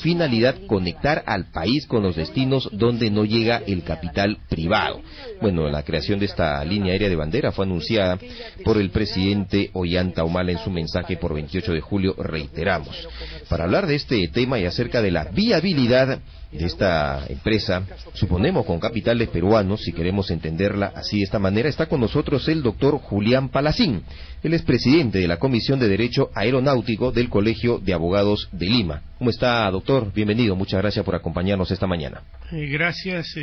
finalidad conectar al país con los destinos donde no llega el capital privado. Bueno, la creación de esta línea aérea de bandera fue anunciada por el presidente Ollanta Humala en su mensaje por 28 de julio, reiteramos. Para hablar de este tema y acerca de la viabilidad de esta empresa, suponemos con capitales peruanos, si queremos entenderla así de esta manera, está con nosotros el doctor Julián Palacín. Él es presidente de la Comisión de Derecho Aeronáutico del Colegio de Abogados de Lima. ¿Cómo está, doctor? Bienvenido, muchas gracias por acompañarnos esta mañana. Gracias,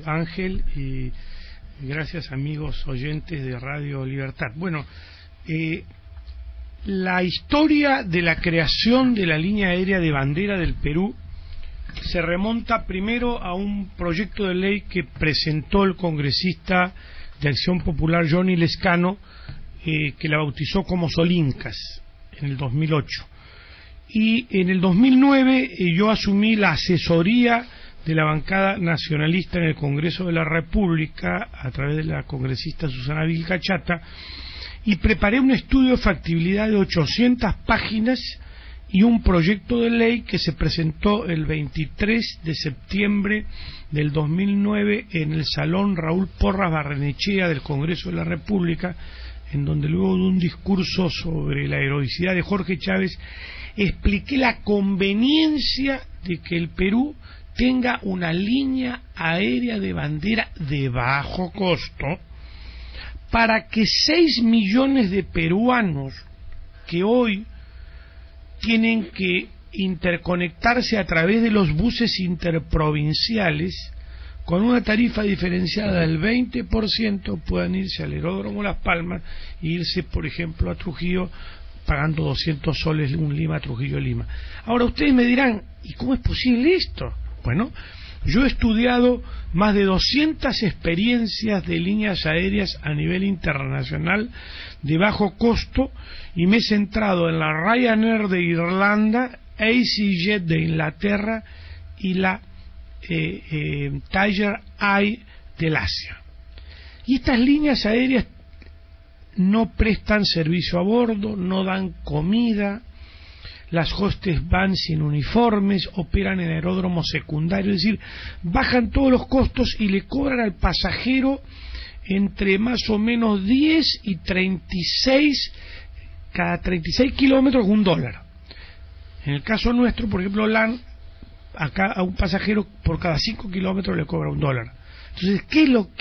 Ángel, y gracias, amigos oyentes de Radio Libertad. Bueno, la historia de la creación de la línea aérea de bandera del Perú se remonta primero a un proyecto de ley que presentó el congresista de Acción Popular Johnny Lescano, que la bautizó como Solincas en el 2008. Y en el 2009 yo asumí la asesoría de la bancada nacionalista en el Congreso de la República a través de la congresista Susana Vilcachata, y preparé un estudio de factibilidad de 800 páginas y un proyecto de ley que se presentó el 23 de septiembre del 2009 en el Salón Raúl Porras Barrenechea del Congreso de la República, en donde luego de un discurso sobre la heroicidad de Jorge Chávez expliqué la conveniencia de que el Perú tenga una línea aérea de bandera de bajo costo para que 6 millones de peruanos que hoy tienen que interconectarse a través de los buses interprovinciales con una tarifa diferenciada del 20% puedan irse al aeródromo Las Palmas e irse, por ejemplo, a Trujillo pagando 200 soles un Lima-Trujillo-Lima. Ahora ustedes me dirán, ¿y cómo es posible esto? Bueno, yo he estudiado más de 200 experiencias de líneas aéreas a nivel internacional de bajo costo y me he centrado en la Ryanair de Irlanda, EasyJet de Inglaterra y la Tiger Eye del Asia. Y estas líneas aéreas no prestan servicio a bordo, no dan comida, las hostes van sin uniformes, operan en aeródromos secundarios, es decir, bajan todos los costos y le cobran al pasajero entre más o menos 10 y 36, cada 36 kilómetros $1. En el caso nuestro, por ejemplo, LAN, acá a un pasajero por cada 5 kilómetros le cobra $1. Entonces, ¿qué es lo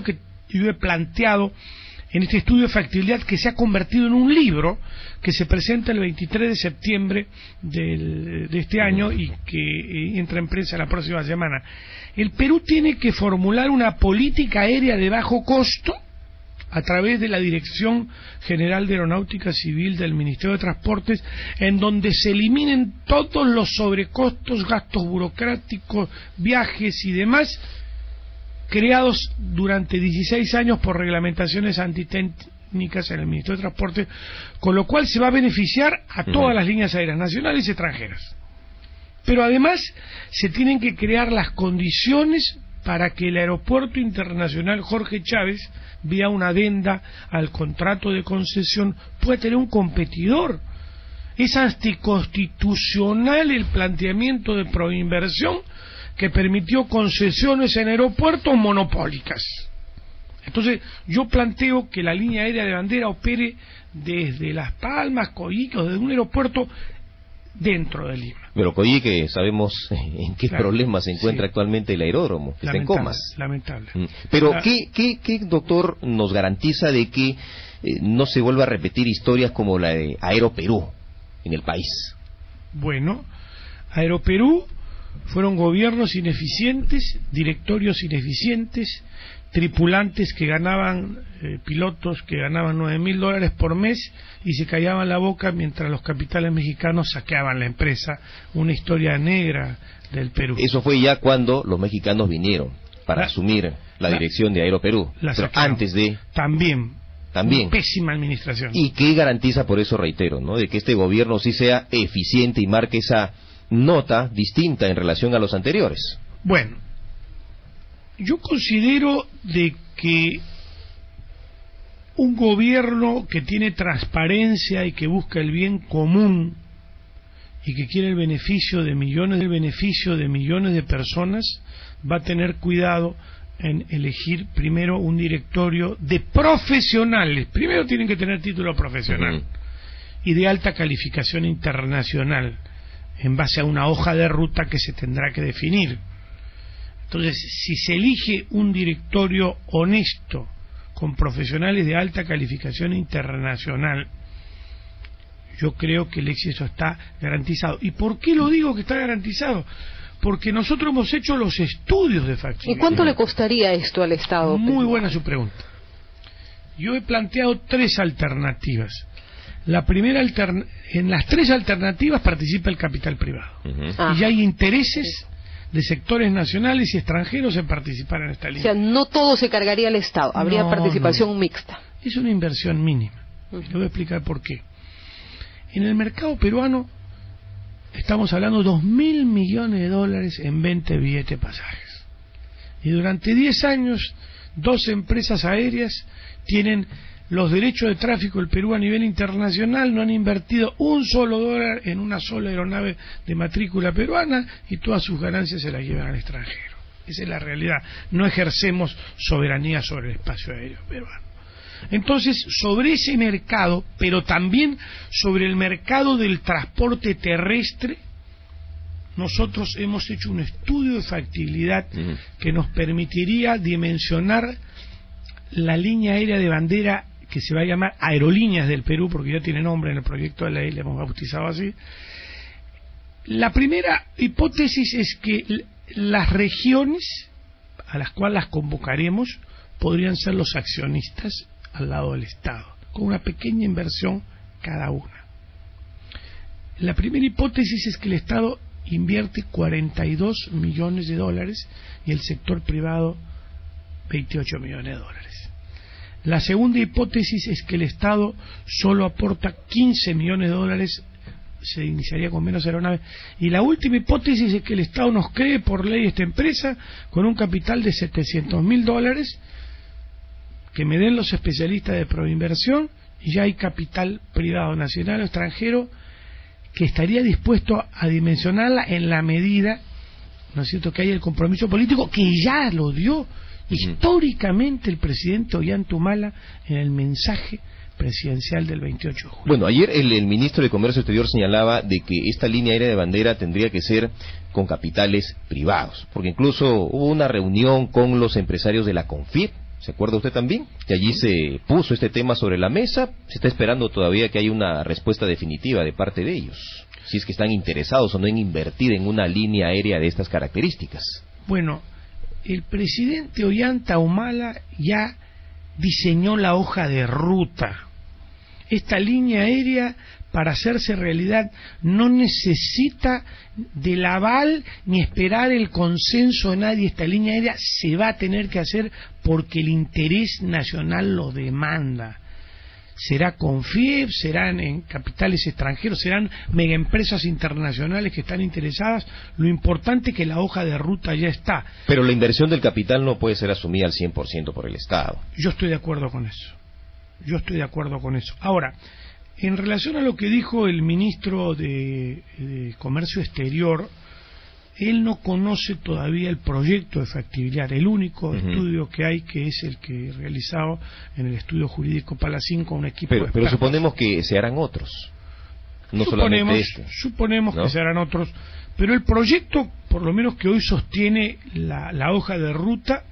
que yo he planteado en este estudio de factibilidad que se ha convertido en un libro que se presenta el 23 de septiembre de este año y que entra en prensa la próxima semana? El Perú tiene que formular una política aérea de bajo costo a través de la Dirección General de Aeronáutica Civil del Ministerio de Transportes, en donde se eliminen todos los sobrecostos, gastos burocráticos, viajes y demás creados durante 16 años por reglamentaciones antitécnicas en el Ministerio de Transporte, con lo cual se va a beneficiar a todas las líneas aéreas nacionales y extranjeras. Pero además se tienen que crear las condiciones para que el Aeropuerto Internacional Jorge Chávez, vía una adenda al contrato de concesión, pueda tener un competidor. Es anticonstitucional el planteamiento de proinversión que permitió concesiones en aeropuertos monopólicas. Entonces yo planteo que la línea aérea de bandera opere desde Las Palmas, Coyique, desde un aeropuerto dentro de Lima. Pero Coyique, sabemos en qué problema se encuentra actualmente el aeródromo, está en comas. Lamentable. Pero ¿qué, doctor, nos garantiza de que no se vuelva a repetir historias como la de Aeroperú en el país? Bueno, Aeroperú fueron gobiernos ineficientes, directorios ineficientes, tripulantes que ganaban, pilotos que ganaban $9.000 por mes y se callaban la boca mientras los capitales mexicanos saqueaban la empresa. Una historia negra del Perú. Eso fue ya cuando los mexicanos vinieron para asumir la dirección de Aeroperú. Pero antes de... También. Pésima administración. ¿Y qué garantiza, por eso reitero, ¿no?, de que este gobierno sí sea eficiente y marque esa nota distinta en relación a los anteriores? Bueno, yo considero de que un gobierno que tiene transparencia y que busca el bien común y que quiere el beneficio de millones de personas, va a tener cuidado en elegir primero un directorio de profesionales. Primero tienen que tener título profesional y de alta calificación internacional, en base a una hoja de ruta que se tendrá que definir. Entonces, si se elige un directorio honesto, con profesionales de alta calificación internacional, yo creo que el éxito está garantizado. ¿Y por qué lo digo que está garantizado? Porque nosotros hemos hecho los estudios de factibilidad. ¿Y cuánto le costaría esto al Estado? Muy buena su pregunta. Yo he planteado 3 alternativas. La primera, en las 3 alternativas participa el capital privado. Y ya hay intereses de sectores nacionales y extranjeros en participar en esta línea. O sea, no todo se cargaría al Estado, habría participación mixta. Es una inversión mínima. Le voy a explicar por qué. En el mercado peruano estamos hablando de $2.000 millones en 20 billetes pasajes. Y durante 10 años, 2 empresas aéreas tienen los derechos de tráfico del Perú a nivel internacional, no han invertido un solo dólar en una sola aeronave de matrícula peruana y todas sus ganancias se las llevan al extranjero. Esa es la realidad. No ejercemos soberanía sobre el espacio aéreo peruano. Entonces, sobre ese mercado, pero también sobre el mercado del transporte terrestre, nosotros hemos hecho un estudio de factibilidad que nos permitiría dimensionar la línea aérea de bandera que se va a llamar Aerolíneas del Perú, porque ya tiene nombre en el proyecto de ley, le hemos bautizado así. La primera hipótesis es que las regiones a las cuales las convocaremos podrían ser los accionistas al lado del Estado, con una pequeña inversión cada una. La primera hipótesis es que el Estado invierte $42 millones y el sector privado $28 millones. La segunda hipótesis es que el Estado solo aporta $15 millones, se iniciaría con menos aeronaves. Y la última hipótesis es que el Estado nos cree por ley esta empresa con un capital de $700.000 que me den los especialistas de Proinversión, y ya hay capital privado nacional o extranjero que estaría dispuesto a dimensionarla en la medida, ¿no es cierto?, que hay el compromiso político que ya lo dio históricamente el presidente Ollanta Humala en el mensaje presidencial del 28 de julio. Bueno, ayer el ministro de Comercio Exterior señalaba de que esta línea aérea de bandera tendría que ser con capitales privados, porque incluso hubo una reunión con los empresarios de la CONFIEP, ¿se acuerda usted también? Que allí se puso este tema sobre la mesa, se está esperando todavía que haya una respuesta definitiva de parte de ellos, si es que están interesados o no en invertir en una línea aérea de estas características. Bueno, el presidente Ollanta Humala ya diseñó la hoja de ruta. Esta línea aérea, para hacerse realidad, no necesita del aval ni esperar el consenso de nadie. Esta línea aérea se va a tener que hacer porque el interés nacional lo demanda. Será CONFIEP, serán en capitales extranjeros, serán megaempresas internacionales que están interesadas. Lo importante es que la hoja de ruta ya está. Pero la inversión del capital no puede ser asumida al 100% por el Estado. Yo estoy de acuerdo con eso. Ahora, en relación a lo que dijo el ministro de Comercio Exterior, él no conoce todavía el proyecto de factibilidad, el único estudio que hay, que es el que he realizado en el estudio jurídico Palacín con un equipo de expertos. Pero suponemos que se harán otros, suponemos ¿no? Que se harán otros, pero el proyecto, por lo menos que hoy sostiene la hoja de ruta,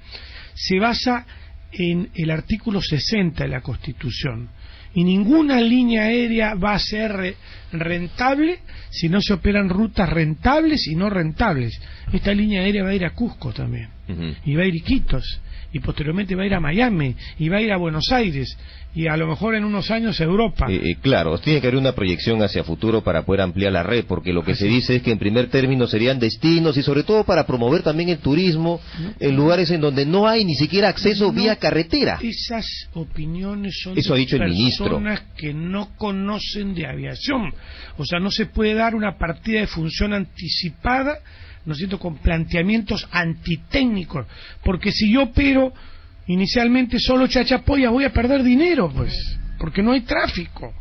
se basa en el artículo 60 de la Constitución. Y ninguna línea aérea va a ser rentable si no se operan rutas rentables y no rentables. Esta línea aérea va a ir a Cusco también, y va a ir a Iquitos, y posteriormente va a ir a Miami, y va a ir a Buenos Aires, y a lo mejor en unos años a Europa. Claro, tiene que haber una proyección hacia futuro para poder ampliar la red, porque lo que se dice es que en primer término serían destinos, y sobre todo para promover también el turismo en lugares en donde no hay ni siquiera acceso vía carretera. Esas opiniones son Eso ha dicho el ministro. Personas que no conocen de aviación. O sea, no se puede dar una partida de función anticipada, ¿no es cierto?, con planteamientos antitécnicos, porque si yo opero inicialmente solo Chachapoyas voy a perder dinero, pues, porque no hay tráfico.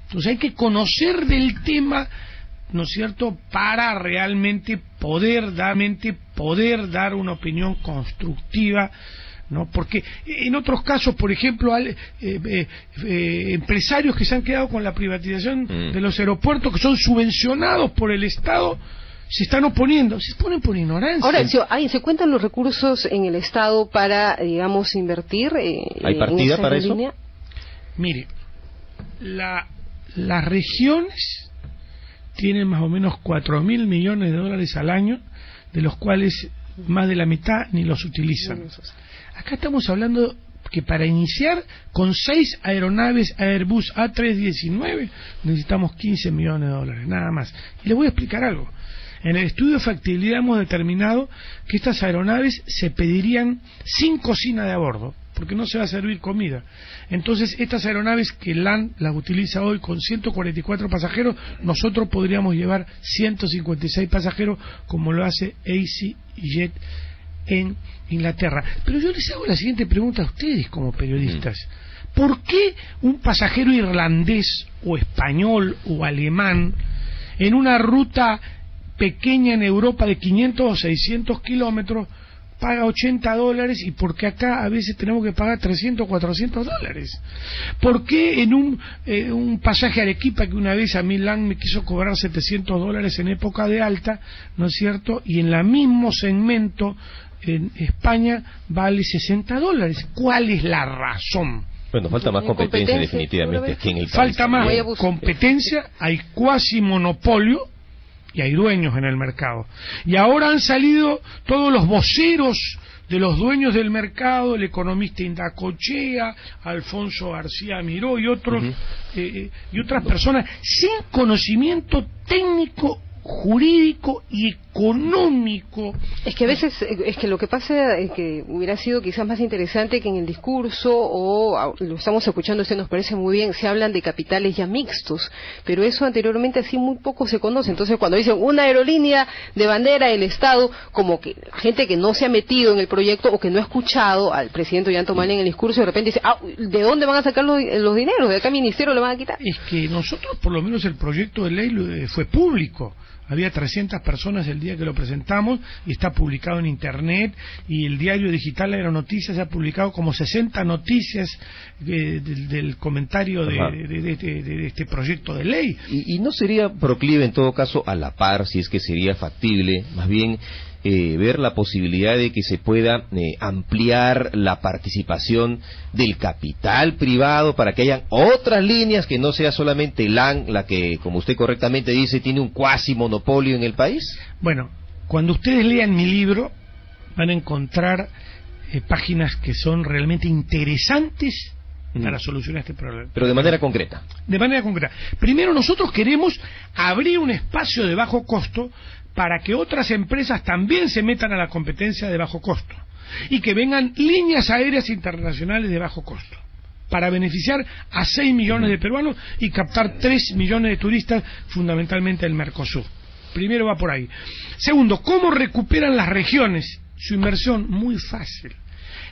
Entonces hay que conocer del tema ¿no es cierto?, para realmente poder dar una opinión constructiva, ¿no? Porque en otros casos, por ejemplo, empresarios que se han quedado con la privatización de los aeropuertos, que son subvencionados por el Estado, se están oponiendo, se ponen por ignorancia. Ahora, ¿se cuentan los recursos en el Estado para, digamos, invertir? ¿Hay partida para eso? Línea? Mire, las regiones tienen más o menos 4.000 millones de dólares al año, de los cuales más de la mitad ni los utilizan. Acá estamos hablando que para iniciar con 6 aeronaves Airbus A319 necesitamos 15 millones de dólares, nada más. Y les voy a explicar algo. En el estudio de factibilidad hemos determinado que estas aeronaves se pedirían sin cocina de a bordo, porque no se va a servir comida. Entonces, estas aeronaves que LAN las utiliza hoy con 144 pasajeros, nosotros podríamos llevar 156 pasajeros, como lo hace EasyJet en Inglaterra. Pero yo les hago la siguiente pregunta a ustedes como periodistas. ¿Por qué un pasajero irlandés o español o alemán en una ruta pequeña en Europa de 500 o 600 kilómetros paga $80 y por qué acá a veces tenemos que pagar 300 o 400 dólares? ¿Por qué en un pasaje a Arequipa, que una vez a Milán me quiso cobrar $700 en época de alta, ¿no es cierto?, y en el mismo segmento en España vale $60? ¿Cuál es la razón? Bueno, falta más competencia definitivamente aquí en el país. Falta más competencia, hay cuasi monopolio y hay dueños en el mercado. Y ahora han salido todos los voceros de los dueños del mercado, el economista Indacochea, Alfonso García Miró y otros y otras personas sin conocimiento técnico, jurídico y económico. Es que a veces, lo que pasa es que hubiera sido quizás más interesante que en el discurso, o lo estamos escuchando, nos parece muy bien, se hablan de capitales ya mixtos, pero eso anteriormente así muy poco se conoce. Entonces cuando dicen una aerolínea de bandera del Estado, como que la gente que no se ha metido en el proyecto o que no ha escuchado al presidente Ollanta Humala en el discurso, de repente dice, ¿de dónde van a sacar los dineros? ¿De acá al ministerio le van a quitar? Es que nosotros, por lo menos el proyecto de ley fue público. Había 300 personas el día que lo presentamos y está publicado en internet, y el diario digital Aeronoticias ha publicado como 60 noticias del comentario de este proyecto de ley. ¿Y no sería proclive en todo caso a la par, si es que sería factible, más bien ver la posibilidad de que se pueda ampliar la participación del capital privado para que hayan otras líneas, que no sea solamente LAN la que, como usted correctamente dice, tiene un cuasi monopolio en el país? Bueno, cuando ustedes lean mi libro van a encontrar páginas que son realmente interesantes para solucionar este problema. Pero de manera concreta. De manera concreta. Primero, nosotros queremos abrir un espacio de bajo costo para que otras empresas también se metan a la competencia de bajo costo y que vengan líneas aéreas internacionales de bajo costo para beneficiar a 6 millones de peruanos y captar 3 millones de turistas, fundamentalmente del Mercosur. Primero va por ahí. Segundo, ¿cómo recuperan las regiones su inversión? Muy fácil.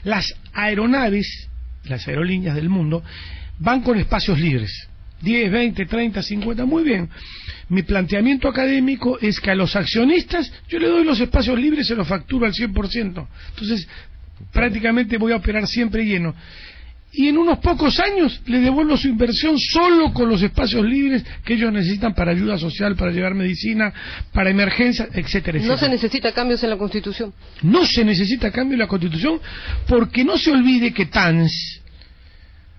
Las aeronaves, las aerolíneas del mundo, van con espacios libres. 10, 20, 30, 50, muy bien. Mi planteamiento académico es que a los accionistas yo le doy los espacios libres, se los facturo al 100%. Entonces, prácticamente voy a operar siempre lleno. Y en unos pocos años le devuelvo su inversión solo con los espacios libres que ellos necesitan para ayuda social, para llevar medicina, para emergencias, etcétera, etcétera. No se necesita cambios en la Constitución. No se necesita cambio en la Constitución, porque no se olvide que TANS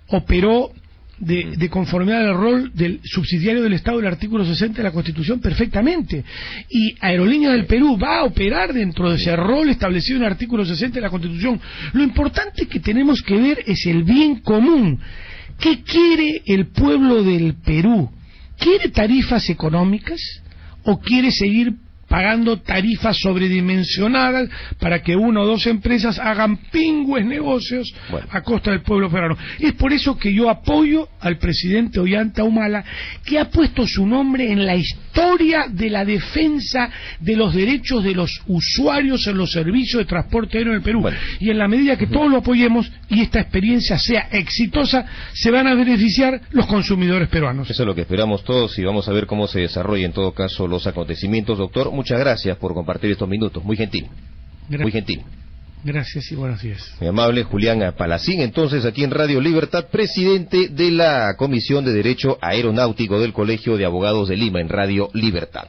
operó de conformidad al rol del subsidiario del Estado del artículo 60 de la Constitución perfectamente, y Aerolíneas del Perú va a operar dentro de ese rol establecido en el artículo 60 de la Constitución. Lo importante que tenemos que ver es el bien común. ¿Qué quiere el pueblo del Perú? ¿Quiere tarifas económicas o quiere seguir pagando tarifas sobredimensionadas para que una o dos empresas hagan pingües negocios a costa del pueblo peruano. Es por eso que yo apoyo al presidente Ollanta Humala, que ha puesto su nombre en la historia de la defensa de los derechos de los usuarios en los servicios de transporte aéreo en el Perú. Y en la medida que todos lo apoyemos y esta experiencia sea exitosa, se van a beneficiar los consumidores peruanos. Eso es lo que esperamos todos y vamos a ver cómo se desarrollan en todo caso los acontecimientos. Doctor, muchas gracias por compartir estos minutos. Muy gentil. Muy gentil. Gracias y buenos días. Muy amable, Julián Palacín, entonces aquí en Radio Libertad, presidente de la Comisión de Derecho Aeronáutico del Colegio de Abogados de Lima en Radio Libertad.